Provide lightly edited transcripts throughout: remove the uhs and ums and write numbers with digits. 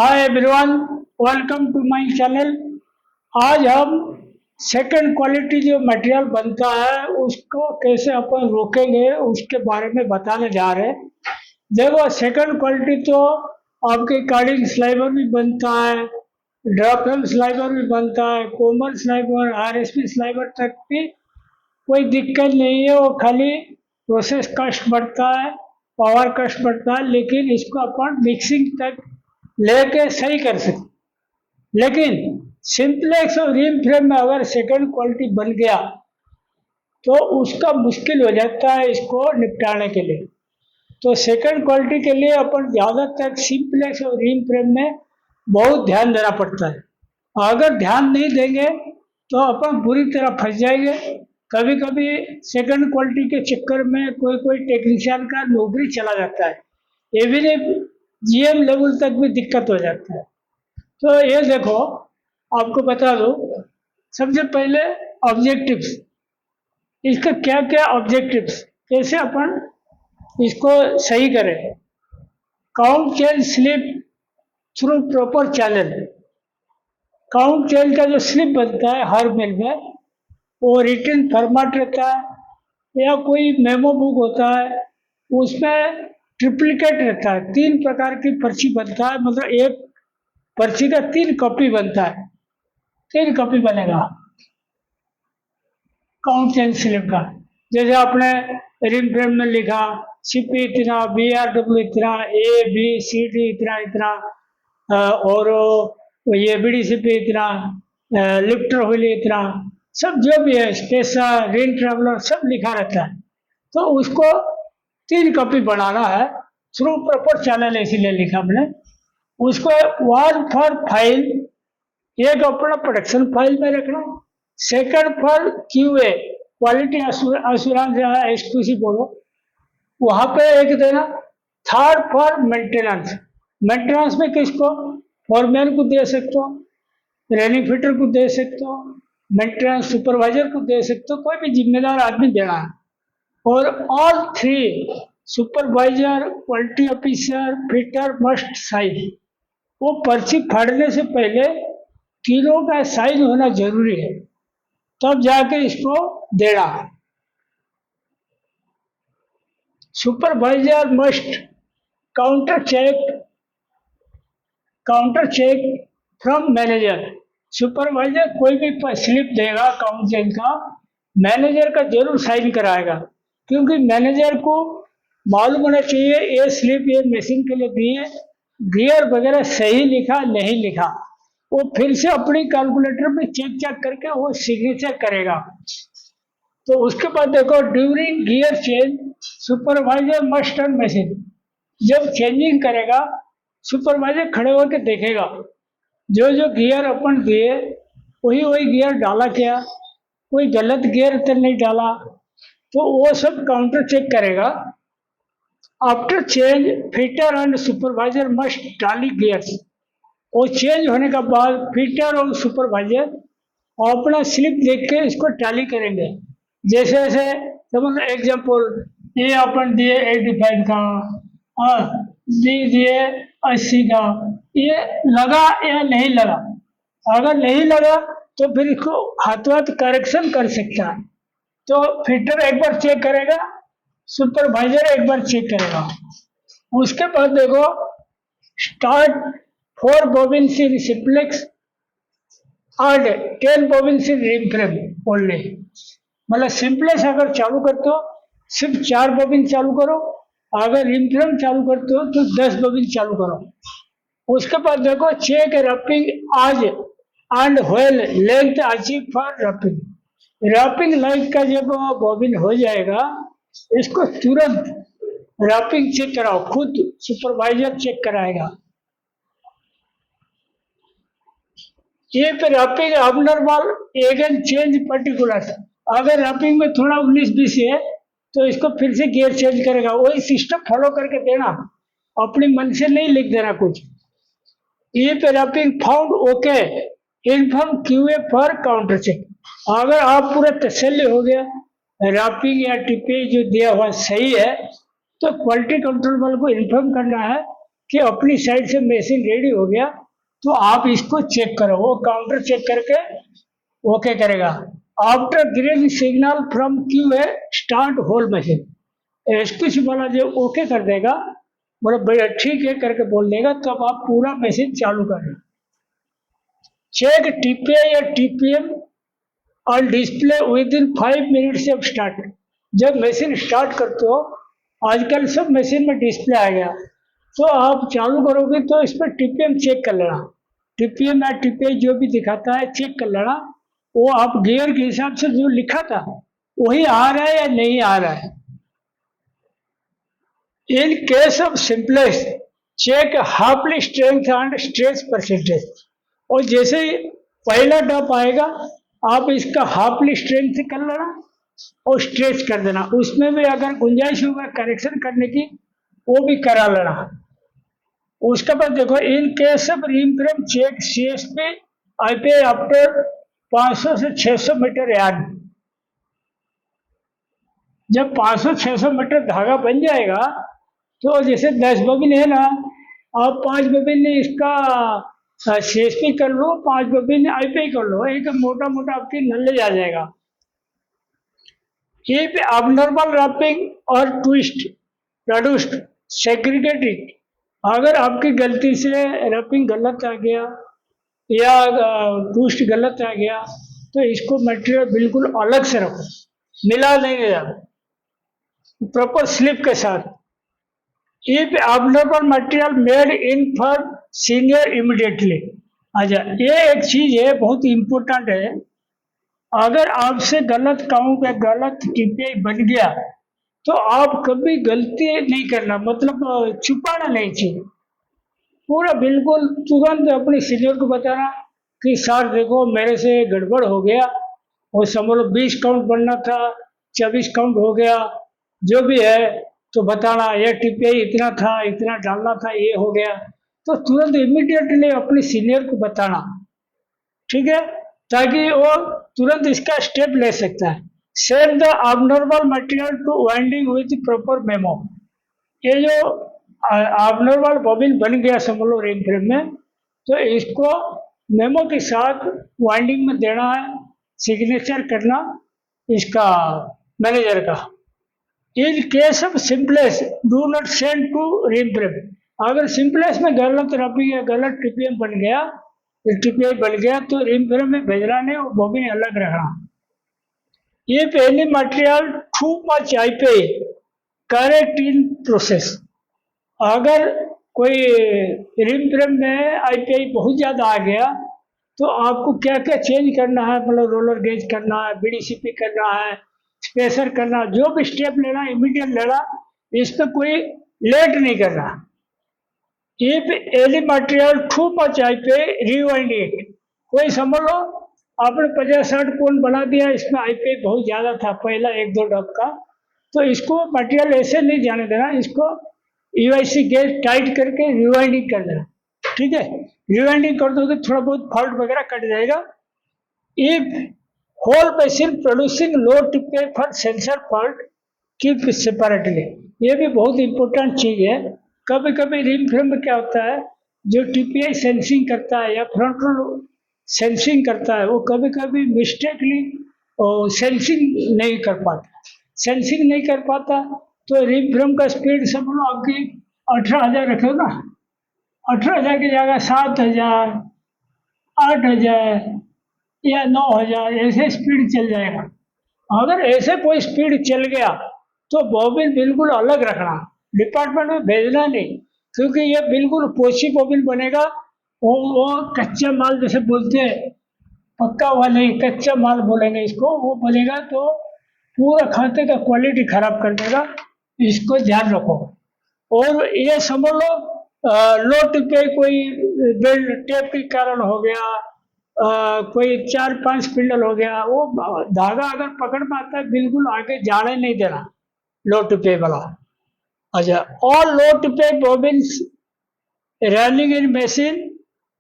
Hi everyone, welcome to my channel. आज हम second quality जो मटेरियल बनता है उसको कैसे अपन रोकेंगे उसके बारे में बताने जा रहे हैं। देखो, सेकंड क्वालिटी तो आपके कार्डिंग स्लाइबर भी बनता है, ड्रॉपम स्लाइबर भी बनता है, कोमल स्लाइबर, आरएसपी स्लाइबर तक भी कोई दिक्कत नहीं है। वो खाली प्रोसेस कस्ट बढ़ता है, पावर कस्ट बढ़ता है, लेकिन इसको अपन मिक्सिंग तक लेके सही कर सकते। लेकिन सिंपलेक्स और रिम फ्रेम में अगर सेकंड क्वालिटी बन गया तो उसका मुश्किल हो जाता है इसको निपटाने के लिए। तो सेकंड क्वालिटी के लिए अपन ज़्यादातर सिंपलेक्स और रिम फ्रेम में बहुत ध्यान देना पड़ता है। अगर ध्यान नहीं देंगे तो अपन बुरी तरह फंस जाएंगे। कभी कभी सेकंड क्वालिटी के चक्कर में कोई कोई टेक्नीशियन का नौकरी चला जाता है, इवन जीएम लेवल तक भी दिक्कत हो जाता है। तो ये देखो, आपको बता दो, सबसे पहले ऑब्जेक्टिव्स, इसका क्या क्या ऑब्जेक्टिव्स, कैसे अपन इसको सही करें। Count change slip through proper channel. Count change का जो स्लिप बनता है हर मिल में, वो रिटन फॉर्मेट रहता है या कोई मेमो बुक होता है, उसमें ट्रिप्लिकेट रहता है। 3 प्रकार की पर्ची बनता है, मतलब एक पर्ची का 3 कॉपी बनता है, 3 कॉपी बनेगा काउंट चेंज स्लिप का। जैसे आपने रिम फ्रेम में लिखा सीपी इतना, बीआरडब्ल्यू इतना, ए बी सी डी इतना इतना, और ये बीडीसीपी इतना, लिफ्टर व्हील इतना, सब जो भी है, स्पेशल रिन ट्रेवलर सब लिखा रहता है। तो उसको 3 कॉपी बनाना है थ्रू प्रॉपर चैनल, इसीलिए लिखा हमने। उसको 1 फॉर फाइल, एक अपना प्रोडक्शन फाइल में रखना। Second for QA, quality assurance या एसक्यूसी बोलो, वहां पे एक देना। थर्ड फॉर मेंटेनेंस, मेंटेनेंस में किसको, फॉरमैन को दे सकते हो, रेनिंग फिटर को दे सकते हो, मेंटेनेंस सुपरवाइजर को दे सकते हो, कोई भी जिम्मेदार आदमी देना है। और all 3 supervisor, quality officer, fitter must sign. वो पर्ची फाड़ने से पहले तीनों का साइन होना जरूरी है, तब जाके इसको देना। Supervisor must counter check from manager. Supervisor कोई भी स्लिप देगा काउंट चेक का, मैनेजर का जरूर साइन कराएगा, क्योंकि मैनेजर को मालूम होना चाहिए ये स्लिप ये मशीन के लिए दी है, गियर वगैरह सही लिखा नहीं लिखा। वो फिर से अपनी कैलकुलेटर में चेक करके वो सिग्नेचर करेगा। तो उसके बाद देखो, during gear change supervisor must turn machine. जब चेंजिंग करेगा सुपरवाइजर खड़े होकर देखेगा जो जो गियर अपन दिए वही वही गियर डाला क्या, कोई गलत गियर तो नहीं डाला, तो वो सब काउंटर चेक करेगा। After change fitter and supervisor must टाली गियर्स। वो चेंज होने के बाद फिटर और सुपरवाइजर अपना स्लिप देख के इसको टैली करेंगे। जैसे जैसे समझ एग्जाम्पल, ये अपन दिए 85 का, दिए 80 का, ये लगा या नहीं लगा। अगर नहीं लगा तो फिर इसको हाथों हाथ करेक्शन कर सकता है। तो फिटर एक बार चेक करेगा, सुपरवाइजर एक बार चेक करेगा। उसके बाद देखो, start 4 bobbins in simplex and 10 bobbins in ring frame only. मतलब सिंप्लेक्स अगर चालू करते हो सिर्फ 4 बॉबिन चालू करो, अगर रिम फ्रेम चालू करते हो तो 10 बॉबिन चालू करो। उसके बाद देखो, चेक रैपिंग आज and when length achieve for wrapping. Wrapping light का जब बॉबिन हो जाएगा इसको तुरंत रैपिंग चेक कराओ, खुद सुपरवाइजर चेक कराएगा। ये पे wrapping abnormal again change particular. अगर रैपिंग में थोड़ा 19-20 है तो इसको फिर से गियर चेंज करेगा। वही सिस्टम फॉलो करके देना, अपनी मन से नहीं लिख देना कुछ। ये पे wrapping found okay, inform QA for counter check. अगर आप पूरा तसल्ली हो गया रैपिंग या टिपे जो दिया हुआ सही है तो क्वालिटी कंट्रोल वाले को इन्फॉर्म करना है कि अपनी साइड से मशीन रेडी हो गया, तो आप इसको चेक करो, वो काउंटर चेक करके ओके करेगा। After green signal from Q है स्टार्ट होल मशीन, एसक्यूसी वाला जो ओके कर देगा, मतलब भैया ठीक है करके बोल देगा, तब आप पूरा मशीन चालू करें। चेक टीपीआई या टीपीएम और display with in 5 minutes of start. जब मशीन स्टार्ट करते हो, आजकल सब मशीन में डिस्प्ले आ गया, तो आप चालू करोगे तो इस पर टीपीएम चेक कर लेना, टीपीएम या टीपीआई जो भी दिखाता है चेक कर लेना, वो आप गियर के हिसाब से जो लिखा था वही आ रहा है या नहीं आ रहा है। In case of simplest check halfly strength and stress percentage, और जैसे ही पहला डॉप आएगा आप इसका हाफली स्ट्रेंथ कर लेना और स्ट्रेच कर देना, उसमें भी अगर गुंजाइश होगा करेक्शन करने की वो भी करा लेना। उसके बाद देखो in case of ring frame check CSP IPI after 500 से 600 मीटर यार्ड। जब 500-600 मीटर धागा बन जाएगा, तो जैसे 10 बबिन है ना, आप 5 बबिन इसका सीएसपी कर लो, 5 बबिन आईपीआई कर लो, एक मोटा मोटा आपकी नॉलेज आ जाएगा। If abnormal wrapping or twist produced segregate it, अगर आपकी गलती से रैपिंग गलत आ गया या ट्विस्ट गलत आ गया, तो इसको मटेरियल बिल्कुल अलग से रखो, मिला नहीं देना, प्रॉपर स्लिप के साथ। If abnormal material made in for senior immediately, अच्छा ये एक चीज है बहुत इंपॉर्टेंट है, अगर आपसे गलत काउंट या गलत टीपीआई बन गया तो आप कभी गलती नहीं करना, मतलब छुपाना नहीं चाहिए, पूरा बिल्कुल तुरंत अपने सीनियर को बताना कि सर देखो मेरे से गड़बड़ हो गया, और समझ लो 20 काउंट बनना था 24 काउंट हो गया, जो भी है तो बताना, ये टीपीआई इतना था, इतना डालना था, ये हो गया, तो तुरंत इमीडिएटली अपने सीनियर को बताना, ठीक है, ताकि वो तुरंत इसका स्टेप ले सकता है। Set the abnormal material two winding with proper memo, ये जो abnormal बॉबिन बन गया समझ लो रिंग फ्रेम में, तो इसको मेमो के साथ वाइंडिंग में देना है, सिग्नेचर करना इसका मैनेजर का। In case of simplex do not send to ring frame, अगर सिंपलेस में गलत रबिंग या गलत टीपीएम बन गया, टीपीआई बन गया, तो रिंग फ्रेम में भेजना नहीं, वो बॉबिन अलग रखना। If any material too much IPI correct in process, अगर कोई रिंग फ्रेम में आईपीआई बहुत ज़्यादा आ गया, तो आपको क्या क्या चेंज करना है, मतलब रोलर गेज करना है, बीडीसीपी करना है, स्पेसर करना, जो भी स्टेप लेना इमीडिएट लेना, इस पर कोई लेट नहीं करना। If any material too much IPI rewind it, कोई समझ लो आपने 50-60 कोण बना दिया, इसमें आईपीआई बहुत ज़्यादा था पहला 1-2 डब का, तो इसको मटेरियल ऐसे नहीं जाने देना, इसको यूआईसी गेज टाइट करके रिवाइंडिंग कर देना, ठीक है, रिवाइंडिंग कर दोगे थोड़ा बहुत फॉल्ट वगैरह कट जाएगा। If whole machine producing low TPI for sensor fault keep separately, ये भी बहुत इंपॉर्टेंट चीज़ है। कभी कभी रिंग फ्रेम में क्या होता है, जो टीपीआई सेंसिंग करता है या फ्रंट रोल सेंसिंग करता है, वो कभी कभी मिस्टेकली सेंसिंग नहीं कर पाता, सेंसिंग नहीं कर पाता, तो रिंग फ्रेम का स्पीड समझ लो आपकी 18,000 रखो ना, 18,000 की जगह 7,000, 8,000 या 9,000 ऐसे स्पीड चल जाएगा। अगर ऐसे कोई स्पीड चल गया तो बॉबिन बिल्कुल अलग रखना, डिपार्टमेंट में भेजना नहीं, क्योंकि ये बिल्कुल पोची बॉबिन बनेगा, वो कच्चा माल जैसे बोलते हैं, पक्का हुआ नहीं, कच्चा माल बोलेंगे इसको, वो बनेगा तो पूरा खाते का क्वालिटी खराब कर देगा, इसको ध्यान रखो। और ये समझ लो लो टिप कोई बेल्ट टेप के कारण हो गया, कोई 4-5 स्पिंडल हो गया, वो धागा अगर पकड़ में आता है बिल्कुल आगे जाने नहीं देना, लो टिपे वाला। अच्छा, ऑल लो टिपे bobbins running in machine,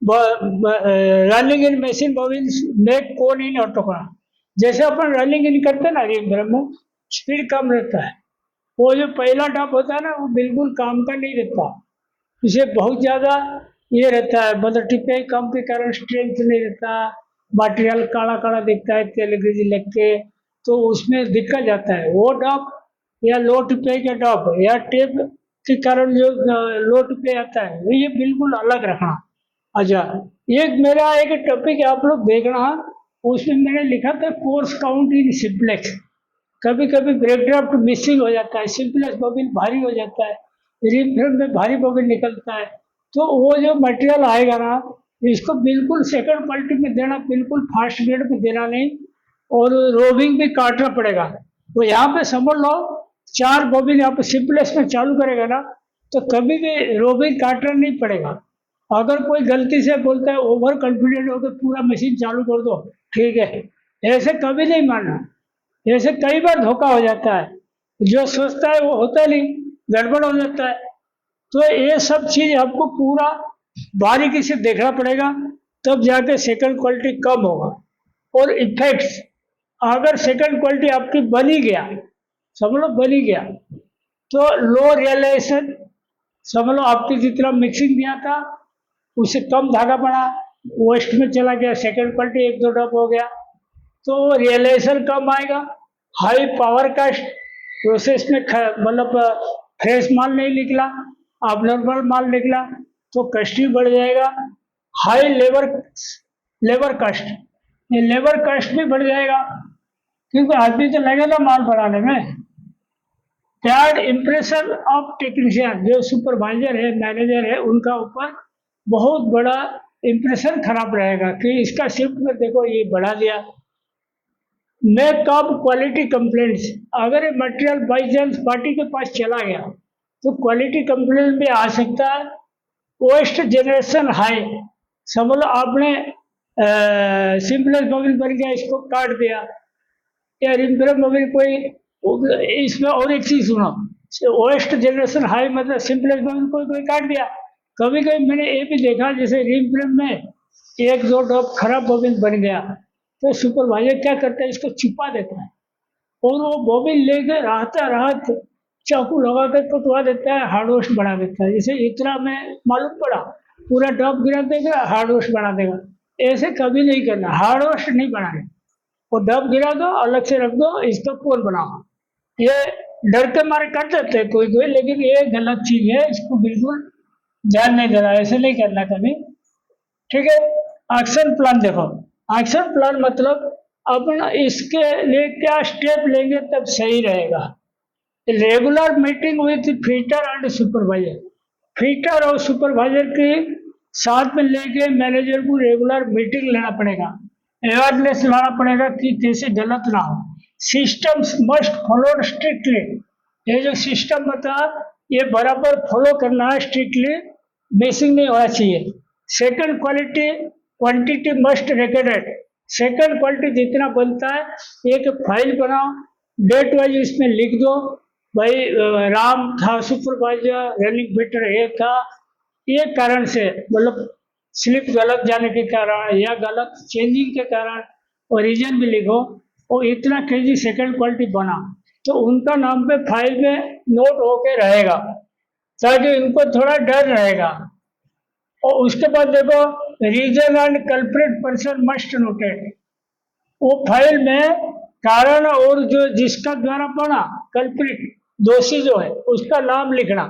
running in machine bobbins make cone in autocone, जैसे अपन रनिंग इन करते हैं ना रिंग फ्रेम में, स्पीड कम रहता है, वो जो पहला टॉप होता है ना वो बिल्कुल काम का नहीं रहता, इसे बहुत ज़्यादा ये रहता है, मतलब टिप्पे कम के कारण स्ट्रेंथ नहीं रहता, मटेरियल काला काला दिखता है तेल ग्रीज लग के, तो उसमें दिक्कत जाता है। वो डब या लो टिप्पे के डब या टेप के कारण जो लो टिप्पे आता है, वो ये बिल्कुल अलग रखना। अच्छा, एक मेरा एक टॉपिक आप लोग देखना, उसमें मैंने लिखा था कोर्स काउंट इन सिंप्लेक्स। कभी कभी ब्रेक ड्राफ्ट मिसिंग हो जाता है, सिंप्लेक्स बॉबिन भारी हो जाता है, रिम फ्रेम में भारी बॉबिन निकलता है, तो वो जो मटेरियल आएगा ना, इसको बिल्कुल सेकंड क्वालिटी में देना, बिल्कुल फास्ट ग्रेड में देना नहीं, और रोबिंग भी काटना पड़ेगा। तो यहाँ पे समझ लो 4 बॉबिन यहाँ पे सिंप्लेक्स में चालू करेगा ना, तो कभी भी रोबिंग काटना नहीं पड़ेगा। अगर कोई गलती से बोलता है ओवर कॉन्फिडेंट होकर पूरा मशीन चालू कर दो, ठीक है, ऐसे कभी नहीं मानना। ऐसे कई बार धोखा हो जाता है, जो सोचता है वो होता नहीं, गड़बड़ हो जाता है। तो ये सब चीज आपको पूरा बारीकी से देखना पड़ेगा, तब जाके सेकंड क्वालिटी कम होगा। और इफेक्ट्स, अगर सेकंड क्वालिटी आपकी बनी गया, समझ लो बनी गया, तो लो रियलाइजेशन, समझ लो आपकी जितना मिक्सिंग दिया था उससे कम धागा पड़ा, वेस्ट में चला गया, सेकंड क्वालिटी 1-2 डब हो गया, तो रियलाइजेशन कम आएगा। हाई पावर कास्ट प्रोसेस में मतलब फ्रेश माल नहीं निकला, abnormal माल निकला, तो कस्टिंग बढ़ जाएगा। हाई लेबर लेबर कास्ट, ये लेबर कास्ट भी बढ़ जाएगा, क्योंकि आदमी तो लगेगा माल बनाने में। बैड इम्प्रेशन ऑफ टेक्नीशियन, जो सुपरवाइजर है, मैनेजर है, उनका ऊपर बहुत बड़ा इम्प्रेशन खराब रहेगा कि इसका शिफ्ट में देखो ये बढ़ा दिया। मेक अप क्वालिटी कंप्लेंट्स, अगर ये मटेरियल बाई चांस पार्टी के पास चला गया तो क्वालिटी कंप्लेंट भी आ सकता है। वेस्ट जनरेशन हाई, समझ लो आपने सिंपलेस बबल बन गया, इसको काट दिया, या रिम्पर बबल कोई, इसमें और एक चीज सुनो, वेस्ट जनरेशन हाई मतलब सिंपलेस बबल कोई काट दिया। कभी कभी मैंने ये भी देखा, जैसे रिम फ्रेम में 1-2 ड्रॉप खराब बॉबिन बन गया, तो सुपरवाइजर क्या करता है, इसको छिपा देता है, और वो बॉबिन लेकर राहता राहत चाकू लगाकर कटवा देता है, हार्ड वॉश बना देता है। जैसे इतना में मालूम पड़ा, पूरा ड्रॉप गिरा देगा, हार्ड वॉश बना देगा। ऐसे कभी नहीं करना, हार्ड वॉश नहीं बनाना, वो डब गिरा दो, अलग से रख दो, इसका कोर बनाओ। ये डर के मारे कर देते हैं कोई कोई, लेकिन ये गलत चीज है, इसको बिल्कुल ध्यान नहीं देना, ऐसे नहीं करना कभी, ठीक है। एक्शन प्लान देखो, एक्शन प्लान मतलब अपन इसके लिए क्या स्टेप लेंगे तब सही रहेगा। Regular meeting with fitter and supervisor, fitter और सुपरवाइजर के साथ में लेके मैनेजर को रेगुलर मीटिंग लेना पड़ेगा, अवेयरनेस लाना पड़ेगा कि कैसे गलत ना हो। सिस्टम्स मस्ट फॉलो स्ट्रिक्टली, ये जो सिस्टम बता ये बराबर फॉलो करना है स्ट्रिक्टली, मिसिंग नहीं होना चाहिए। Second quality quantity must recorded, second quality जितना बनता है एक फाइल बनाओ, डेट वाइज इसमें लिख दो, भाई राम था सुपरवाइजर, रनिंग फिटर ये था, ये कारण से मतलब स्लिप गलत जाने के कारण या गलत चेंजिंग के कारण, और रीजन भी लिखो, और इतना केजी सेकंड क्वालिटी बना, तो उनका नाम पे फाइल में नोट होके रहेगा, ताकि इनको थोड़ा डर रहेगा। और उसके बाद देखो, reason and culprit person must noted, वो फाइल में कारण और जो जिसका द्वारा बना कल्प्रिट, दोषी जो है, उसका नाम लिखना।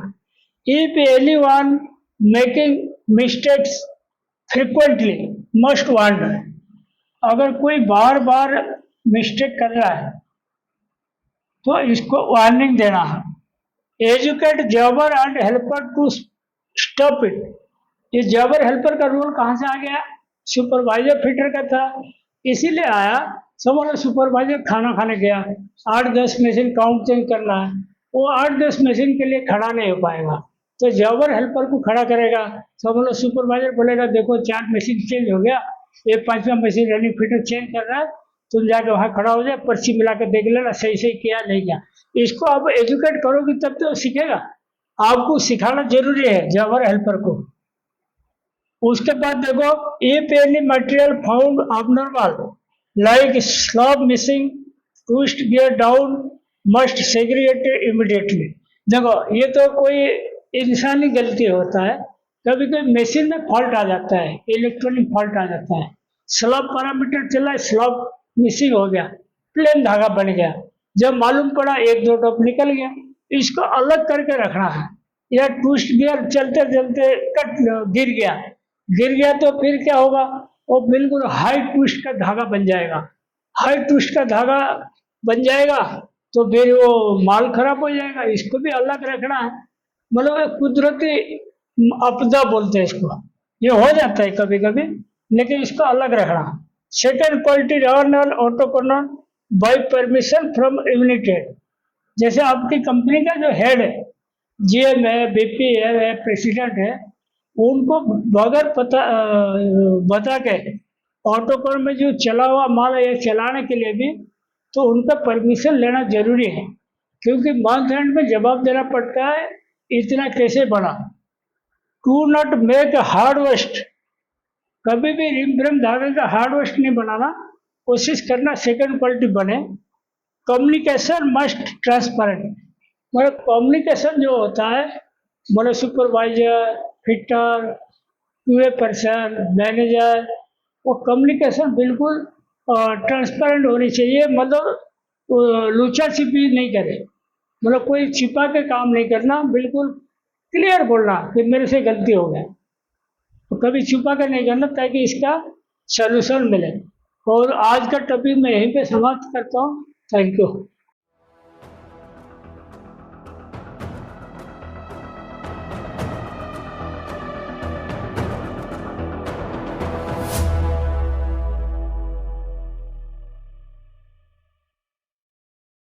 If any one making mistakes frequently must warn, अगर कोई बार बार मिस्टेक कर रहा है तो इसको वार्निंग देना है। Educate jobber and helper to stop it, ये जॉबर हेल्पर का रोल कहाँ से आ गया, सुपरवाइजर फिटर का था, इसीलिए आया। समझ लो सुपरवाइजर खाना खाने गया, 8-10 मशीन काउंट चेंज करना है, वो 8-10 मशीन के लिए खड़ा नहीं हो पाएगा, तो जॉबर हेल्पर को खड़ा करेगा। समझ लो सुपरवाइजर बोलेगा देखो 4 मशीन चेंज हो गया, ये 5वां मशीन रनिंग फिटर चेंज कर रहा है, तुम जाके वहाँ खड़ा हो जाए, पर्ची मिला कर देख लेना सही सही किया नहीं किया। इसको आप एजुकेट करोगे तब तो सीखेगा, आपको सिखाना जरूरी है जॉबर हेल्पर को। उसके बाद देखो, if any material found abnormal like slub missing, twist gear down, must segregated immediately. देखो ये तो कोई इंसानी गलती होता है। कभी कभी मशीन में फॉल्ट आ जाता है, इलेक्ट्रॉनिक फॉल्ट आ जाता है। स्लॉब पैरामीटर चला, स्लॉब मिसिंग हो गया, प्लेन धागा बन गया। जब मालूम पड़ा एक दो टॉप निकल गया। इसको अलग करके रखना है। या ट्विस्ट गियर चलते चलते कट गिर गया तो फिर क्या होगा? वो बिल्कुल हाई ट्विस्ट का धागा बन जाएगा। हाई ट्विस्ट का धागा बन जाएगा तो फिर वो माल खराब हो जाएगा। इसको भी अलग रखना है। मतलब एक कुदरती आपदा बोलते हैं इसको। ये हो जाता है कभी कभी, लेकिन इसको अलग रखना। Second quality runner auto kernel by permission from united. जैसे आपकी कंपनी का जो हेड है, जीएम है, बीपी है, प्रेसिडेंट है, उनको बगैर बता के ऑटो कर्नल में जो चला हुआ माल है ये चलाने के लिए भी तो उनका परमिशन लेना जरूरी है। क्योंकि मंथ एंड में जवाब देना पड़ता है इतना कैसे बढ़ा। To not make hard waste. कभी भी रिम फ्रेम धागे का हार्ड वेस्ट नहीं बनाना। कोशिश करना सेकंड क्वालिटी बने। Communication must transparent. मतलब कम्युनिकेशन जो होता है, मतलब supervisor, fitter, QA person, manager, वो कम्युनिकेशन बिल्कुल ट्रांसपेरेंट होनी चाहिए। मतलब लूचा छिपी नहीं करे। मतलब कोई छिपा के काम नहीं करना, बिल्कुल क्लियर बोलना कि मेरे से गलती हो गया। तो कभी छुपा कर नहीं करना ताकि इसका सलूशन मिले। और आज का टॉपिक मैं यहीं पे समाप्त करता हूँ। Thank you.